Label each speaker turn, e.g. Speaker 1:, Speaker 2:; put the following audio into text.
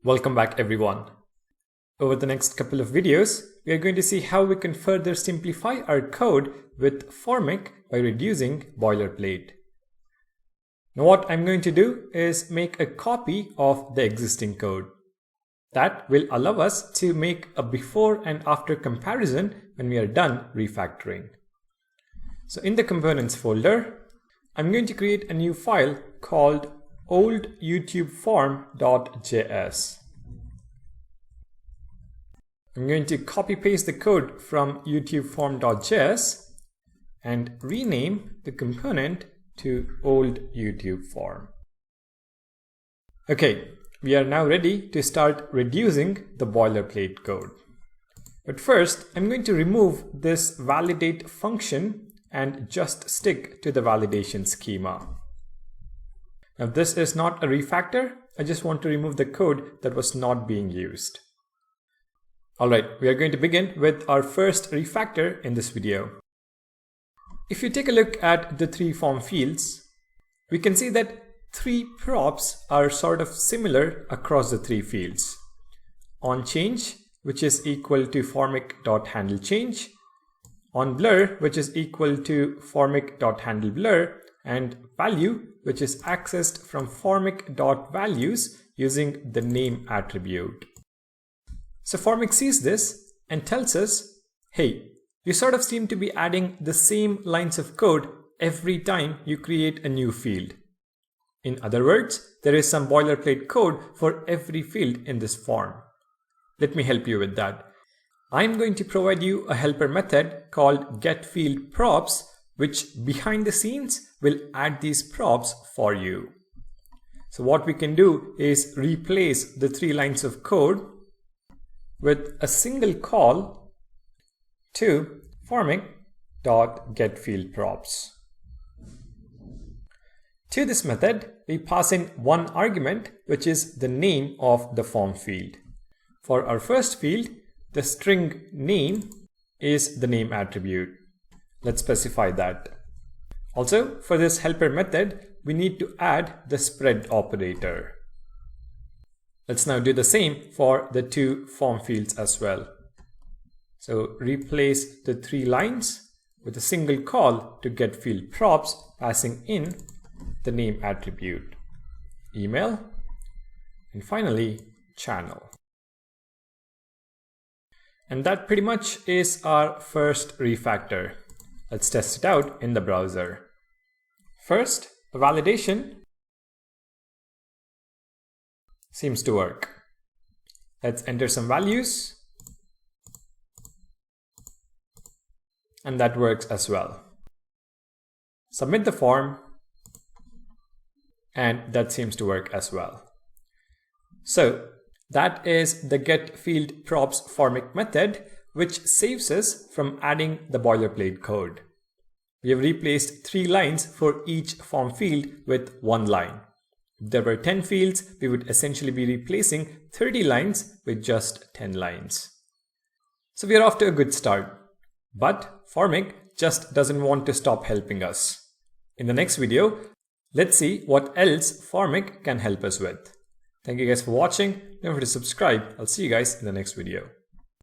Speaker 1: Welcome back everyone. Over the next couple of videos, we are going to see how we can further simplify our code with Formik by reducing boilerplate. Now what I'm going to do is make a copy of the existing code. That will allow us to make a before and after comparison when we are done refactoring. So in the components folder, I'm going to create a new file called oldYouTubeForm.js. I'm going to copy paste the code from YouTubeForm.js and rename the component to oldYouTubeForm. Okay, we are now ready to start reducing the boilerplate code. But first, I'm going to remove this validate function and just stick to the validation schema. Now this is not a refactor, I just want to remove the code that was not being used. Alright, we are going to begin with our first refactor in this video. If you take a look at the three form fields, we can see that three props are sort of similar across the three fields. OnChange, which is equal to Formik.handleChange, OnBlur, which is equal to Formik.handleBlur, and value, which is accessed from Formik.values using the name attribute. So Formik sees this and tells us, hey, you sort of seem to be adding the same lines of code every time you create a new field. In other words, there is some boilerplate code for every field in this form. Let me help you with that. I'm going to provide you a helper method called getFieldProps, which behind the scenes will add these props for you. So what we can do is replace the three lines of code with a single call to Formik.getFieldProps. To this method, we pass in one argument, which is the name of the form field. For our first field, the string name is the name attribute. Let's specify that. Also, for this helper method, we need to add the spread operator. Let's now do the same for the two form fields as well. So replace the three lines with a single call to getFieldProps, passing in the name attribute, email, and finally channel. And that pretty much is our first refactor. Let's test it out in the browser. First, the validation seems to work. Let's enter some values. And that works as well. Submit the form. And that seems to work as well. So that is the getFieldProps Formik method, which saves us from adding the boilerplate code. We have replaced three lines for each form field with one line. If there were 10 fields, we would essentially be replacing 30 lines with just 10 lines. So we are off to a good start. But Formik just doesn't want to stop helping us. In the next video, let's see what else Formik can help us with. Thank you guys for watching. Don't forget to subscribe. I'll see you guys in the next video.